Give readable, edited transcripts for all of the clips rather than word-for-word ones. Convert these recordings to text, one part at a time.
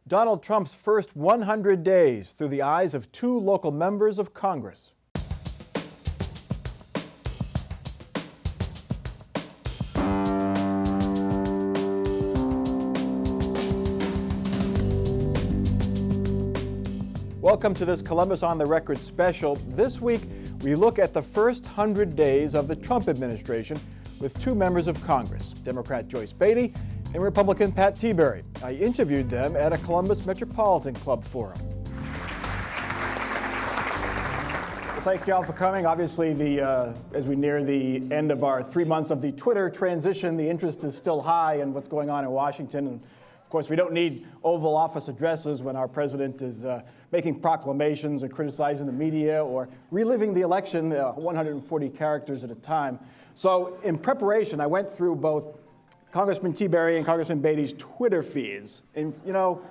Donald Trump's first 100 days through the eyes of two local members of Congress. Welcome to this Columbus on the Record special. This week, we look at the first 100 days of the Trump administration with two members of Congress, Democrat Joyce Beatty and Republican Pat Tiberi. I interviewed them at a Columbus Metropolitan Club forum. Well, thank you all for coming. Obviously, as we near the end of our 3 months of the Twitter transition, the interest is still high in what's going on in Washington. And of course, we don't need Oval Office addresses when our president is making proclamations and criticizing the media or reliving the election 140 characters at a time. So in preparation, I went through both Congressman Tiberi and Congressman Beatty's Twitter feeds. And, you know,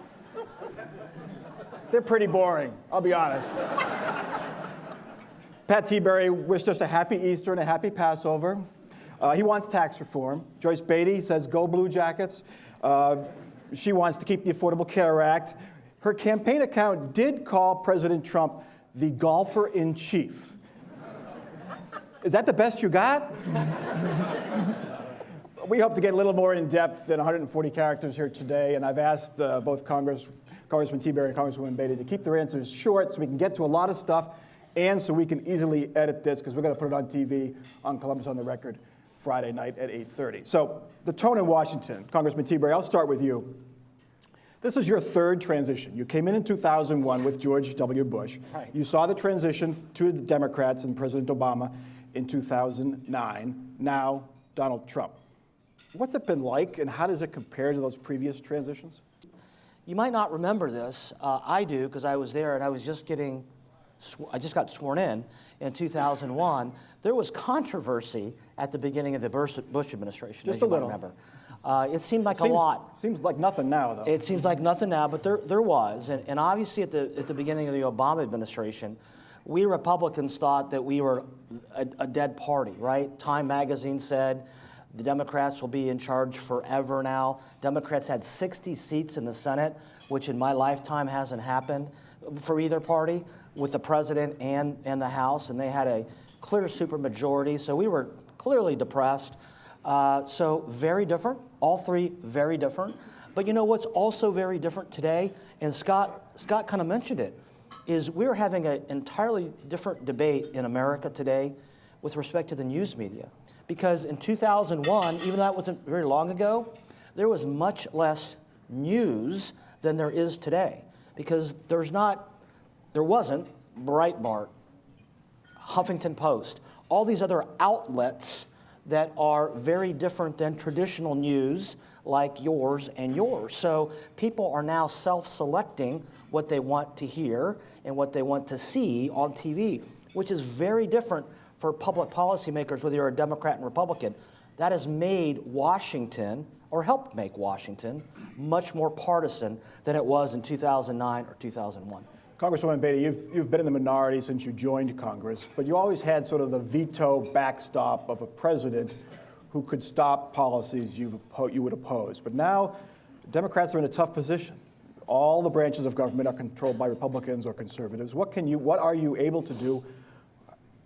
they're pretty boring, I'll be honest. Pat Tiberi wished us a happy Easter and a happy Passover. He wants tax reform. Joyce Beatty says, go Blue Jackets. She wants to keep the Affordable Care Act. Her campaign account did call President Trump the golfer-in-chief. Is that the best you got? We hope to get a little more in-depth than 140 characters here today, and I've asked both Congressman Tiberi and Congresswoman Beatty to keep their answers short so we can get to a lot of stuff and so we can easily edit this because we're going to put it on TV on Columbus on the Record Friday night at 8:30. So the tone in Washington, Congressman Tiberi, I'll start with you. This is your third transition. You came in 2001 with George W. Bush. Right. You saw the transition to the Democrats and President Obama in 2009. Now, Donald Trump. What's it been like, and how does it compare to those previous transitions? You might not remember this. I do, because I was there, and I just got sworn in 2001. There was controversy at the beginning of the Bush administration. Just as you a little. might remember. It seemed like a lot. Seems like nothing now, though. It seems like nothing now, but there was. And obviously at the beginning of the Obama administration, we Republicans thought that we were a dead party, right? Time magazine said the Democrats will be in charge forever now. Democrats had 60 seats in the Senate, which in my lifetime hasn't happened for either party, with the president and the House, and they had a clear supermajority, so we were clearly depressed. So very different, all three very different. But you know what's also very different today, and Scott kind of mentioned it, is we're having an entirely different debate in America today with respect to the news media. Because in 2001, even though that wasn't very long ago, there was much less news than there is today. Because there wasn't Breitbart, Huffington Post, all these other outlets that are very different than traditional news like yours and yours. So people are now self-selecting what they want to hear and what they want to see on TV, which is very different for public policymakers, whether you're a Democrat and Republican. That has made Washington, or helped make Washington, much more partisan than it was in 2009 or 2001. Congresswoman Beatty, you've been in the minority since you joined Congress, but you always had sort of the veto backstop of a president who could stop policies you would oppose. But now, Democrats are in a tough position. All the branches of government are controlled by Republicans or conservatives. What are you able to do?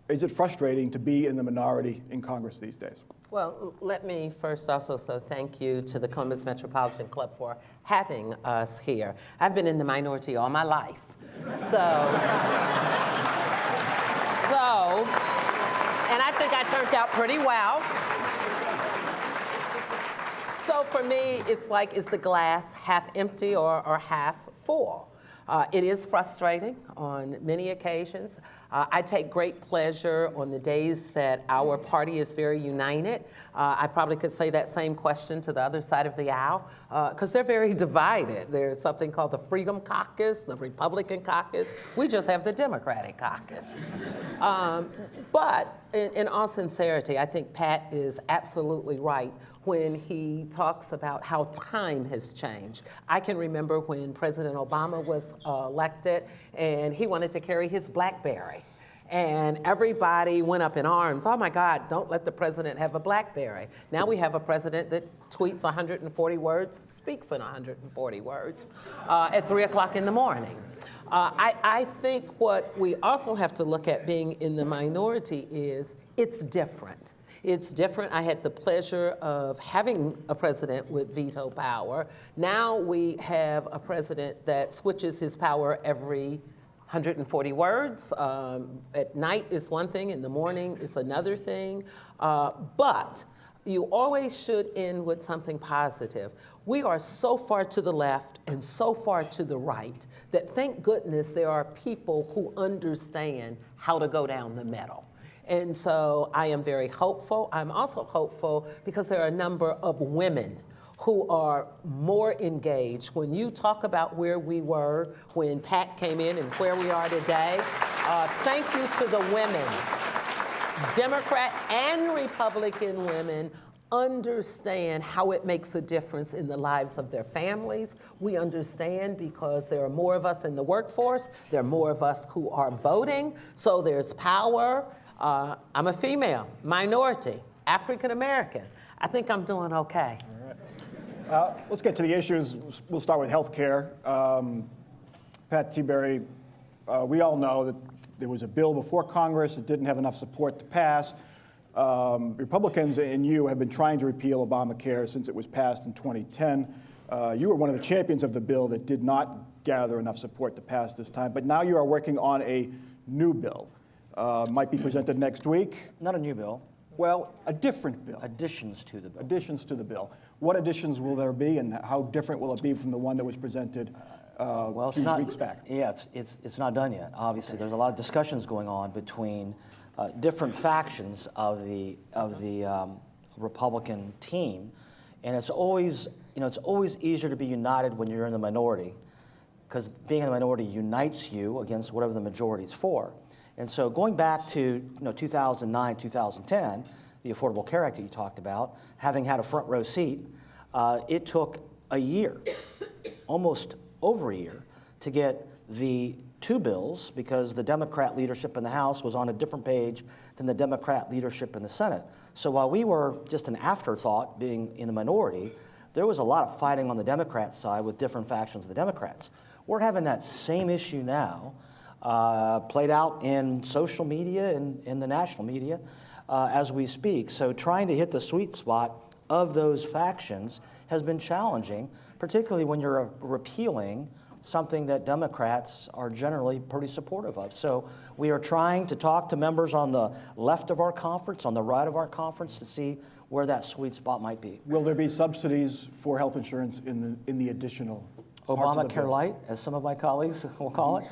Is it frustrating to be in the minority in Congress these days? Well, let me first also thank you to the Columbus Metropolitan Club for having us here. I've been in the minority all my life. So, and I think I turned out pretty well. So for me, it's like, is the glass half empty or half full? It is frustrating on many occasions. I take great pleasure on the days that our party is very united. I probably could say that same question to the other side of the aisle, because they're very divided. There's something called the Freedom Caucus, the Republican Caucus. We just have the Democratic Caucus. But in all sincerity, I think Pat is absolutely right when he talks about how time has changed. I can remember when President Obama was elected and he wanted to carry his BlackBerry. And everybody went up in arms. Oh my God, don't let the president have a BlackBerry. Now we have a president that tweets 140 words, speaks in 140 words at 3 o'clock in the morning. I think what we also have to look at being in the minority is it's different. It's different. I had the pleasure of having a president with veto power. Now we have a president that switches his power every 140 words. At night is one thing, in the morning is another thing. But you always should end with something positive. We are so far to the left and so far to the right that thank goodness there are people who understand how to go down the middle. And so I am very hopeful. I'm also hopeful because there are a number of women who are more engaged. When you talk about where we were when Pat came in and where we are today, thank you to the women. Democrat and Republican women understand how it makes a difference in the lives of their families. We understand because there are more of us in the workforce, there are more of us who are voting, so there's power. I'm a female, minority, African American. I think I'm doing okay. Let's get to the issues. We'll start with health care. Pat Tiberi, we all know that there was a bill before Congress that didn't have enough support to pass. Republicans and you have been trying to repeal Obamacare since it was passed in 2010. You were one of the champions of the bill that did not gather enough support to pass this time, but now you are working on a new bill. Might be presented next week. Not a new bill. Well, a different bill. Additions to the bill. Additions to the bill. What additions will there be, and how different will it be from the one that was presented a few weeks back? Yeah, it's not done yet. Obviously, there's a lot of discussions going on between different factions of the Republican team, and it's always easier to be united when you're in the minority, because being in the minority unites you against whatever the majority is for. And so going back to 2009, 2010, the Affordable Care Act that you talked about, having had a front row seat, it took a year, almost over a year, to get the two bills because the Democrat leadership in the House was on a different page than the Democrat leadership in the Senate. So while we were just an afterthought being in the minority, there was a lot of fighting on the Democrat side with different factions of the Democrats. We're having that same issue now, played out in social media and in the national media as we speak. So trying to hit the sweet spot of those factions has been challenging, particularly when you're repealing something that Democrats are generally pretty supportive of. So we are trying to talk to members on the left of our conference, on the right of our conference, to see where that sweet spot might be. Will there be subsidies for health insurance in the additional parts of the bill? Obamacare Light, as some of my colleagues will call it?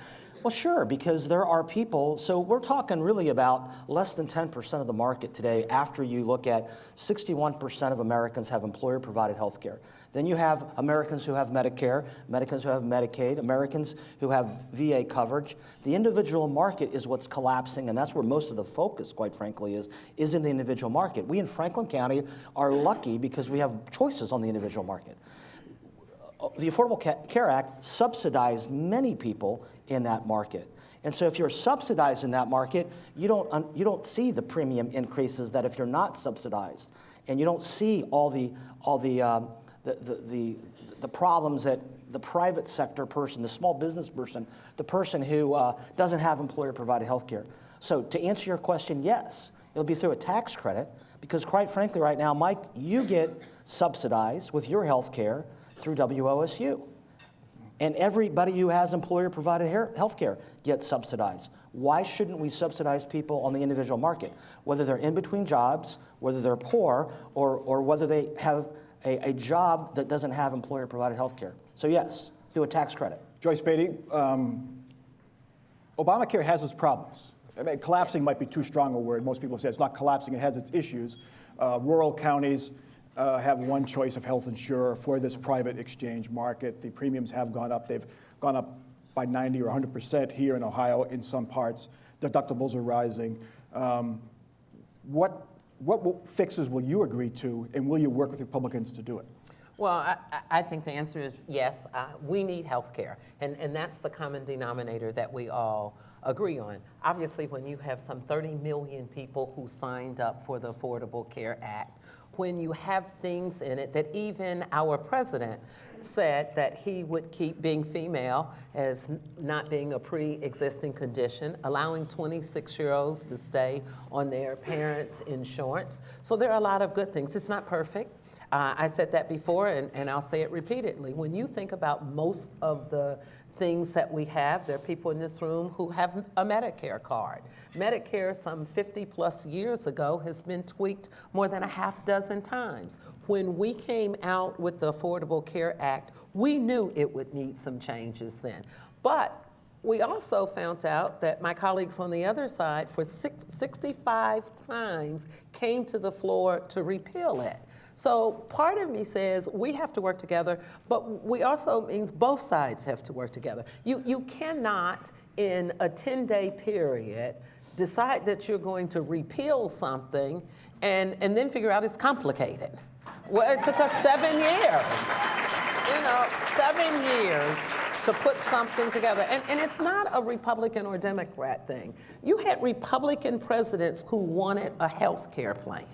Well, sure, because there are people, so we're talking really about less than 10% of the market today after you look at 61% of Americans have employer-provided health care. Then you have Americans who have Medicare, Americans who have Medicaid, Americans who have VA coverage. The individual market is what's collapsing, and that's where most of the focus, quite frankly, is in the individual market. We in Franklin County are lucky because we have choices on the individual market. The Affordable Care Act subsidized many people in that market. And so if you're subsidized in that market, you don't see the premium increases that if you're not subsidized. And you don't see all the problems that the private sector person, the small business person, the person who doesn't have employer-provided health care. So to answer your question, yes, it'll be through a tax credit because quite frankly right now, Mike, you get subsidized with your health care through WOSU. And everybody who has employer-provided health care gets subsidized. Why shouldn't we subsidize people on the individual market? Whether they're in between jobs, whether they're poor, or whether they have a job that doesn't have employer-provided health care. So yes, through a tax credit. Joyce Beatty, Obamacare has its problems. I mean, collapsing might be too strong a word. Most people say it's not collapsing, it has its issues. Rural counties have one choice of health insurer for this private exchange market. The premiums have gone up. They've gone up by 90 or 100% here in Ohio in some parts. Deductibles are rising. What fixes will you agree to, and will you work with Republicans to do it? Well, I think the answer is yes. We need health care, and that's the common denominator that we all agree on. Obviously, when you have some 30 million people who signed up for the Affordable Care Act, when you have things in it that even our president said that he would keep being female as not being a pre-existing condition, allowing 26-year-olds to stay on their parents' insurance. So there are a lot of good things. It's not perfect. I said that before, and I'll say it repeatedly. When you think about most of the things that we have, there are people in this room who have a Medicare card. Medicare, some 50 plus years ago, has been tweaked more than a half dozen times. When we came out with the Affordable Care Act, we knew it would need some changes then. But we also found out that my colleagues on the other side, for 65 times, came to the floor to repeal it. So part of me says we have to work together, but we also means both sides have to work together. You cannot, in a 10-day period, decide that you're going to repeal something and then figure out it's complicated. Well, it took us 7 years, 7 years to put something together. And it's not a Republican or Democrat thing. You had Republican presidents who wanted a health care plan.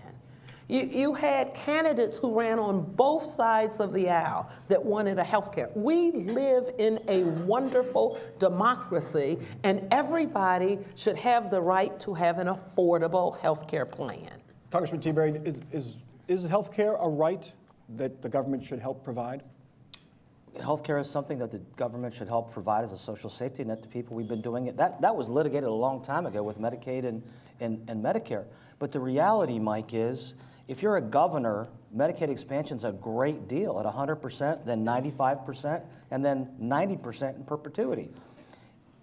You had candidates who ran on both sides of the aisle that wanted a health care. We live in a wonderful democracy, and everybody should have the right to have an affordable health care plan. Congressman Tiberi, is health care a right that the government should help provide? Healthcare is something that the government should help provide as a social safety net to people. We've been doing it. That was litigated a long time ago with Medicaid and Medicare. But the reality, Mike, is if you're a governor, Medicaid expansion's a great deal at 100%, then 95%, and then 90% in perpetuity.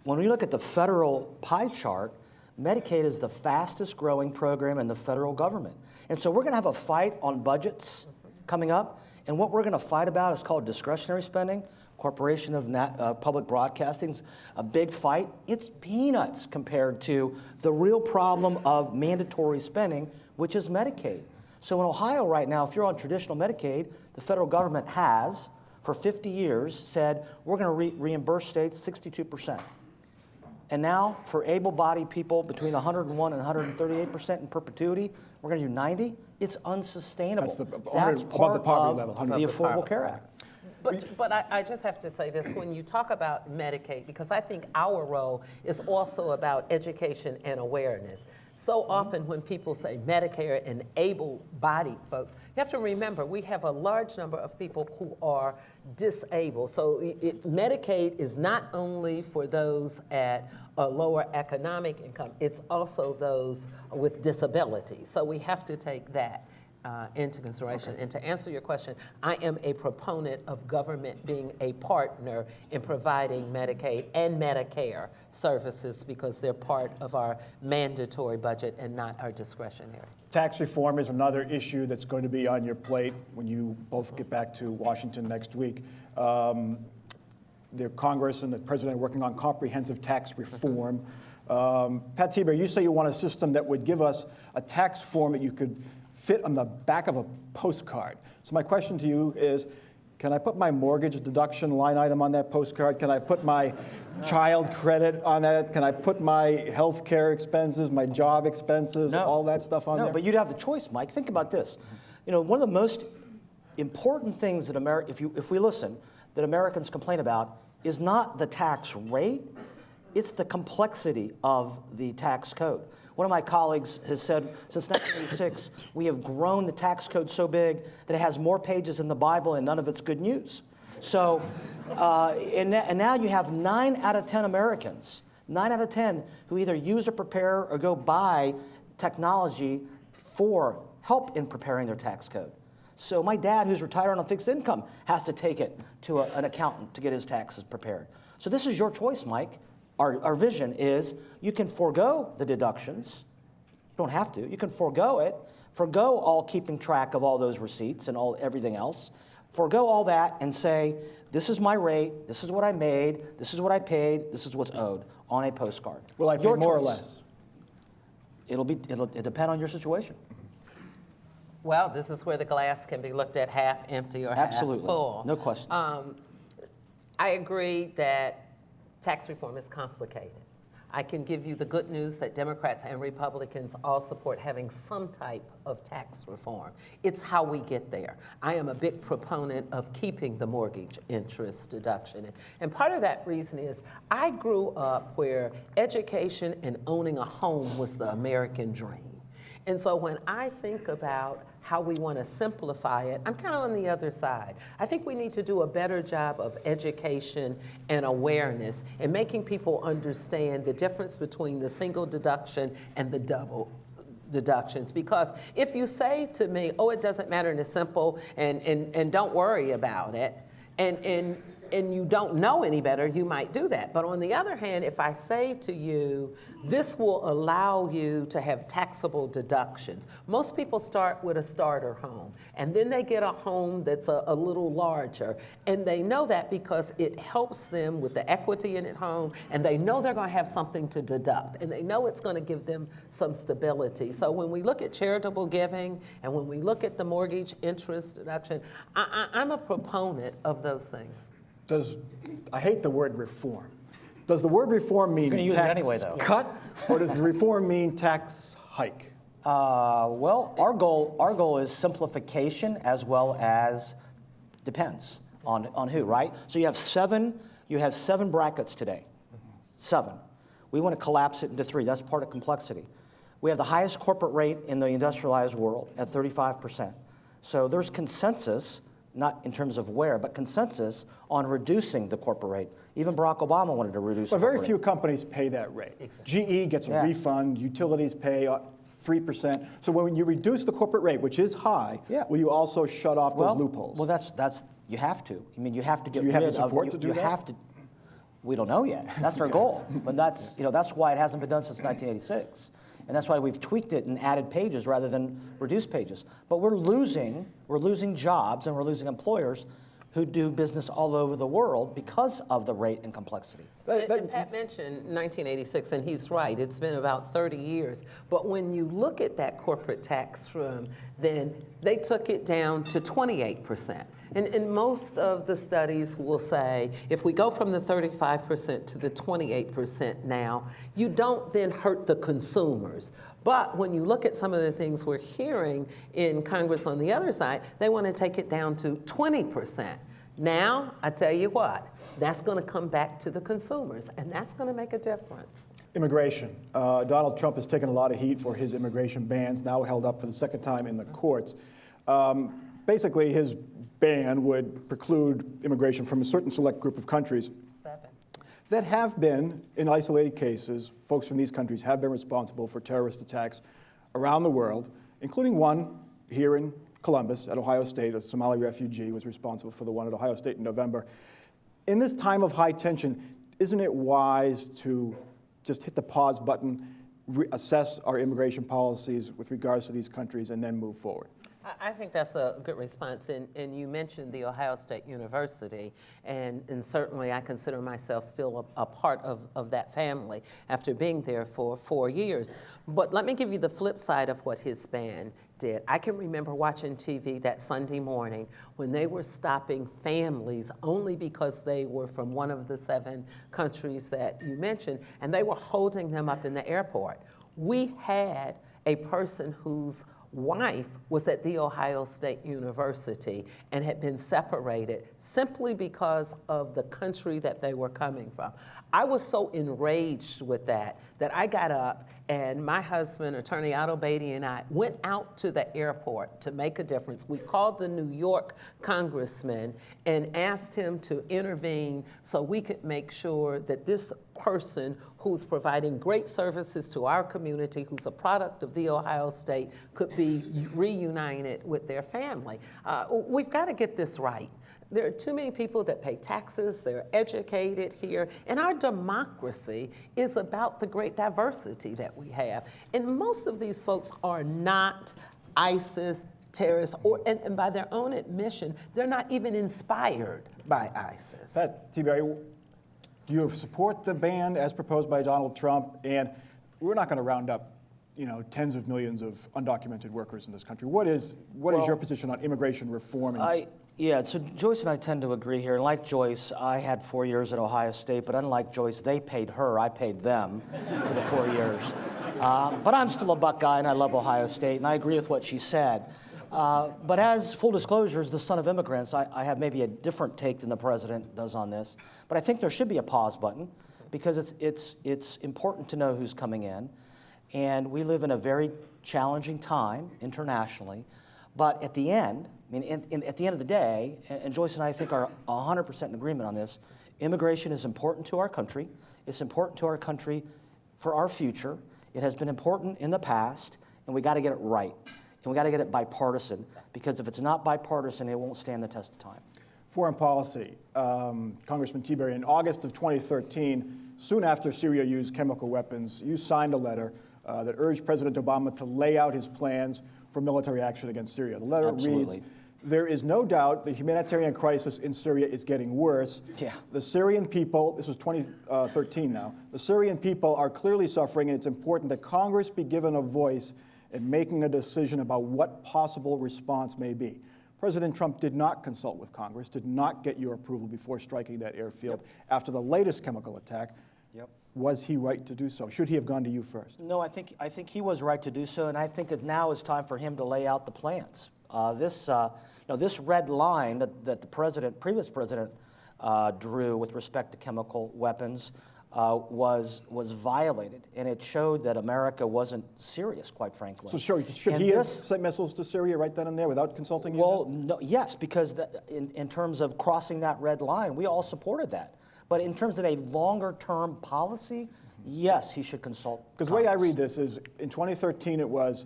When we look at the federal pie chart, Medicaid is the fastest growing program in the federal government. And so we're going to have a fight on budgets coming up. And what we're going to fight about is called discretionary spending. Corporation of Public Broadcasting's a big fight. It's peanuts compared to the real problem of mandatory spending, which is Medicaid. So in Ohio right now, if you're on traditional Medicaid, the federal government has, for 50 years, said we're going to reimburse states 62%. And now, for able-bodied people between 101 and 138% in perpetuity, we're going to do 90. It's unsustainable. That's part above the poverty of level. the Affordable Care Act. But I just have to say this, when you talk about Medicaid, because I think our role is also about education and awareness. So often when people say Medicare and able-bodied folks, you have to remember we have a large number of people who are disabled. So Medicaid is not only for those at a lower economic income, it's also those with disabilities. So we have to take that into consideration. And to answer your question, I am a proponent of government being a partner in providing Medicaid and Medicare services because they're part of our mandatory budget and not our discretionary. Tax reform is another issue that's going to be on your plate when you both get back to Washington next week. The Congress and the President are working on comprehensive tax reform. Pat Tiberi, you say you want a system that would give us a tax form that you could fit on the back of a postcard. So my question to you is, can I put my mortgage deduction line item on that postcard? Can I put my child credit on that? Can I put my health care expenses, my job expenses, all that stuff on there? No, but you'd have the choice, Mike. Think about this. One of the most important things that if we listen, that Americans complain about is not the tax rate, it's the complexity of the tax code. One of my colleagues has said, since 1986, we have grown the tax code so big that it has more pages in the Bible and none of it's good news. So, and now you have 9 out of 10 Americans, 9 out of 10 who either use or prepare or go buy technology for help in preparing their tax code. So my dad, who's retired on a fixed income, has to take it to an accountant to get his taxes prepared. So this is your choice, Mike. Our vision is you can forego the deductions. You don't have to. You can forego it. Forego all keeping track of all those receipts and everything else. Forego all that and say, this is my rate, this is what I made, this is what I paid, this is what's owed on a postcard. Will I pay more or less? It'll depend on your situation. Well, this is where the glass can be looked at half empty or Absolutely. half full. No question. I agree that tax reform is complicated. I can give you the good news that Democrats and Republicans all support having some type of tax reform. It's how we get there. I am a big proponent of keeping the mortgage interest deduction. And part of that reason is I grew up where education and owning a home was the American dream. And so when I think about how we want to simplify it, I'm kind of on the other side. I think we need to do a better job of education and awareness and making people understand the difference between the single deduction and the double deductions. Because if you say to me, oh, it doesn't matter and it's simple and don't worry about it, and you don't know any better, you might do that. But on the other hand, if I say to you, this will allow you to have taxable deductions. Most people start with a starter home, and then they get a home that's a little larger. And they know that because it helps them with the equity in at home, and they know they're going to have something to deduct, and they know it's going to give them some stability. So when we look at charitable giving, and when we look at the mortgage interest deduction, I'm a proponent of those things. I hate the word reform. Does the word reform mean gonna use it tax anyway, though. cut, or does the reform mean tax hike? Well, our goal is simplification as well as depends on who, right? So you have seven brackets today. 7. We want to collapse it into 3. That's part of complexity. We have the highest corporate rate in the industrialized world at 35%. So there's consensus, not in terms of where, but consensus on reducing the corporate rate. Even Barack Obama wanted to reduce But the very corporate few rate. companies pay that rate. Exactly. GE gets a Yeah. refund, utilities pay 3%. So when you reduce the corporate rate, which is high, Yeah. will you also shut off those loopholes? Well, that's you have to. I mean, you have to get Do you rid have the of support you, to do you that? have to. We don't know yet. That's our goal. But that's why it hasn't been done since 1986. And that's why we've tweaked it and added pages rather than reduced pages. But we're losing jobs and we're losing employers who do business all over the world because of the rate and complexity. And Pat mentioned 1986, and he's right. It's been about 30 years. But when you look at that corporate tax room, then they took it down to 28%. And most of the studies will say, if we go from the 35% to the 28% now, you don't then hurt the consumers. But when you look at some of the things we're hearing in Congress on the other side, they want to take it down to 20%. Now, I tell you what, that's going to come back to the consumers, and that's going to make a difference. Immigration. Donald Trump has taken a lot of heat for his immigration bans, now held up for the second time in the courts. Basically, his ban would preclude immigration from a certain select group of countries 7. that have been, in isolated cases, folks from these countries have been responsible for terrorist attacks around the world, including one here in Columbus at Ohio State. A Somali refugee was responsible for the one at Ohio State in November. In this time of high tension, isn't it wise to just hit the pause button, assess our immigration policies with regards to these countries, and then move forward? I think that's a good response, and you mentioned the Ohio State University, and certainly I consider myself still a part of that family after being there for 4 years. But let me give you the flip side of what his ban did. I can remember watching TV that Sunday morning when they were stopping families only because they were from one of the 7 countries that you mentioned, and they were holding them up in the airport. We had a person whose wife was at The Ohio State University and had been separated simply because of the country that they were coming from. I was so enraged with that I got up and my husband, Attorney Otto Beatty, and I went out to the airport to make a difference. We called the New York congressman and asked him to intervene so we could make sure that this person who's providing great services to our community, who's a product of The Ohio State, could be reunited with their family. We've got to get this right. There are too many people that pay taxes, they're educated here, and our democracy is about the great diversity that we have. And most of these folks are not ISIS terrorists, and by their own admission, they're not even inspired by ISIS. Pat Tiberi, do you support the ban as proposed by Donald Trump? And we're not going to round up tens of millions of undocumented workers in this country. What is your position on immigration reform? So Joyce and I tend to agree here. And like Joyce, I had 4 years at Ohio State, but unlike Joyce, they paid her, I paid them for the 4 years. But I'm still a Buckeye, and I love Ohio State, and I agree with what she said. But as full disclosure, as the son of immigrants, I have maybe a different take than the president does on this. But I think there should be a pause button, because it's important to know who's coming in. And we live in a very challenging time internationally. But at the end, at the end of the day, and Joyce and I think are 100% in agreement on this, immigration is important to our country. It's important to our country for our future. It has been important in the past, and we got to get it right. And we got to get it bipartisan, because if it's not bipartisan, it won't stand the test of time. Foreign policy, Congressman Tiberi, in August of 2013, soon after Syria used chemical weapons, you signed a letter that urged President Obama to lay out his plans for military action against Syria. The letter reads, "There is no doubt the humanitarian crisis in Syria is getting worse. Yeah. The Syrian people," this was 2013 now, "the Syrian people are clearly suffering, and it's important that Congress be given a voice in making a decision about what possible response may be." President Trump did not consult with Congress, did not get your approval before striking that airfield after the latest chemical attack. Was he right to do so? Should he have gone to you first? No, I think he was right to do so, and I think that now is time for him to lay out the plans. This red line that the previous president, drew with respect to chemical weapons was violated, and it showed that America wasn't serious, quite frankly. So should he have sent missiles to Syria right then and there without consulting you? Well, no, yes, because in terms of crossing that red line, we all supported that. But in terms of a longer-term policy, yes, he should consult Because the way I read this is, in 2013 it was,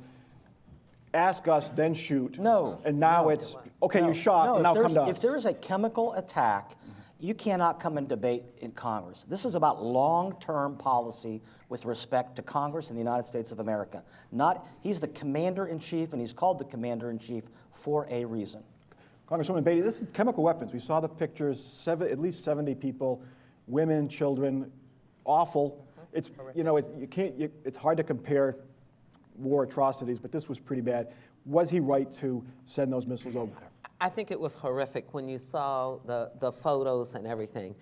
ask us, then shoot. No. And now it's, okay, you shot, now come to us. If there is a chemical attack, you cannot come and debate in Congress. This is about long-term policy with respect to Congress and the United States of America. He's the commander-in-chief, and he's called the commander-in-chief for a reason. Congresswoman Beatty, this is chemical weapons. We saw the pictures, at least 70 people, women, children, awful. It's, it's hard to compare war atrocities, but this was pretty bad. Was he right to send those missiles over there? I think it was horrific when you saw the photos and everything.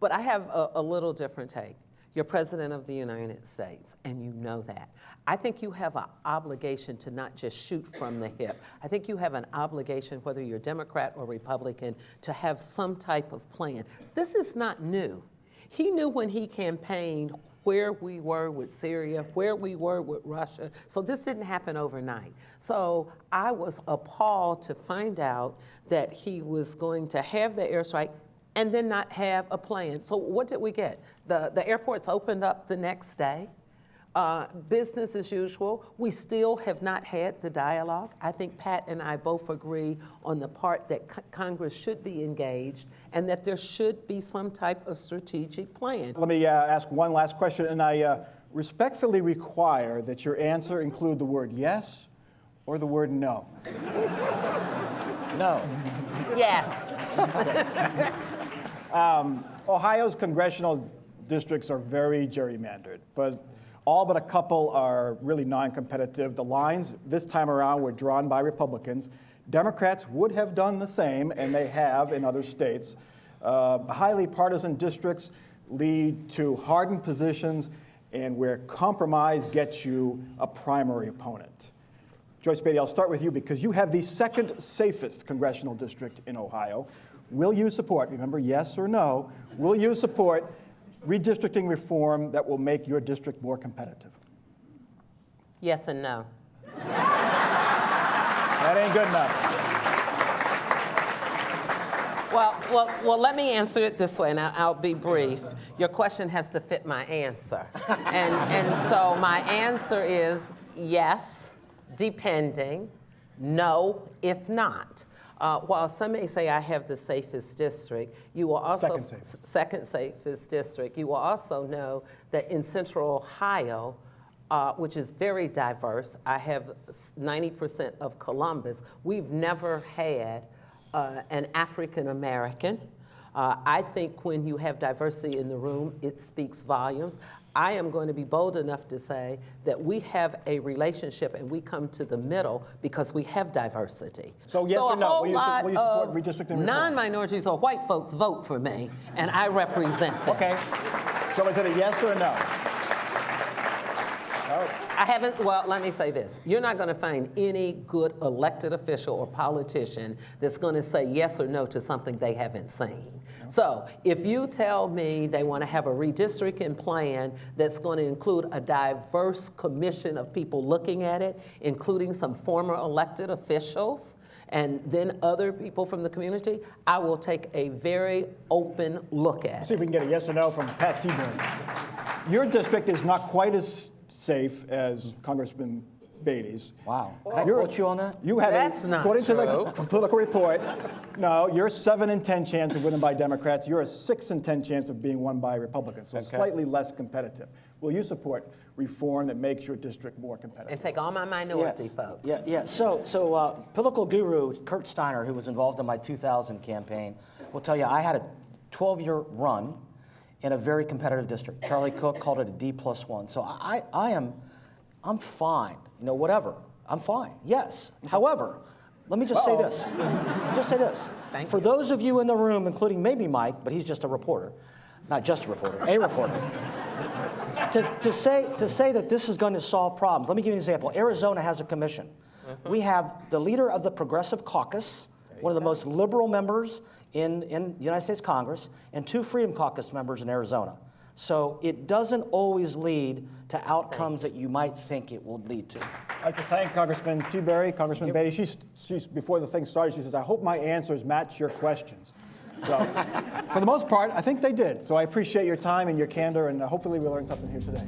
But I have a little different take. You're President of the United States, and you know that. I think you have an obligation to not just shoot from the hip. I think you have an obligation, whether you're Democrat or Republican, to have some type of plan. This is not new. He knew when he campaigned where we were with Syria, where we were with Russia. So this didn't happen overnight. So I was appalled to find out that he was going to have the airstrike and then not have a plan. So what did we get? The airports opened up the next day. Business as usual. We still have not had the dialogue. I think Pat and I both agree on the part that Congress should be engaged and that there should be some type of strategic plan. Let me ask one last question, and I respectfully require that your answer include the word yes or the word no. No. Yes. Ohio's congressional districts are very gerrymandered, but all but a couple are really non-competitive. The lines this time around were drawn by Republicans. Democrats would have done the same, and they have in other states. Highly partisan districts lead to hardened positions and where compromise gets you a primary opponent. Joyce Beatty, I'll start with you because you have the second safest congressional district in Ohio. Will you support, remember, yes or no, will you support redistricting reform that will make your district more competitive? Yes and no. That ain't good enough. Well, let me answer it this way, and I'll be brief. Your question has to fit my answer. And so my answer is yes, depending, no, if not. While some may say I have the safest district, you will also second safest district. You will also know that in Central Ohio, which is very diverse, I have 90% of Columbus. We've never had an African American I think when you have diversity in the room, it speaks volumes. I am going to be bold enough to say that we have a relationship and we come to the middle because we have diversity. So yes or no? Will you lot support of redistricting reform? non-minorities or white folks vote for me, and I represent them. Okay. So is it a yes or a no? I haven't, well, let me say this. You're not going to find any good elected official or politician that's going to say yes or no to something they haven't seen. So if you tell me they want to have a redistricting plan that's going to include a diverse commission of people looking at it, including some former elected officials, and then other people from the community, I will take a very open look at See it. if we can get a yes or no from Pat Seaborn. Your district is not quite as safe as Congressman Beatty's. Wow. Can I quote you on that? You have, That's not according to the true. political report, no, you're 7 in 10 chance of winning by Democrats. You're a 6 in 10 chance of being won by Republicans, so slightly less competitive. Will you support reform that makes your district more competitive? And take all my minority Yes. folks. Yeah. So political guru Kurt Steiner, who was involved in my 2000 campaign, will tell you I had a 12-year run in a very competitive district. Charlie Cook called it a D+1. So I'm fine. You know, whatever. I'm fine. Yes. However, let me just say this. Thank For you. those of you in the room, including maybe Mike, but he's just a reporter, not just a reporter, a reporter. To say that this is going to solve problems, let me give you an example. Arizona has a commission. We have the leader of the Progressive Caucus, one of the most liberal members in the United States Congress, and 2 Freedom Caucus members in Arizona. So it doesn't always lead to outcomes that you might think it will lead to. I'd like to thank Congressman Tiberi, Congressman Beatty. She's before the thing started, she says, I hope my answers match your questions. So for the most part, I think they did. So I appreciate your time and your candor, and hopefully we learned something here today.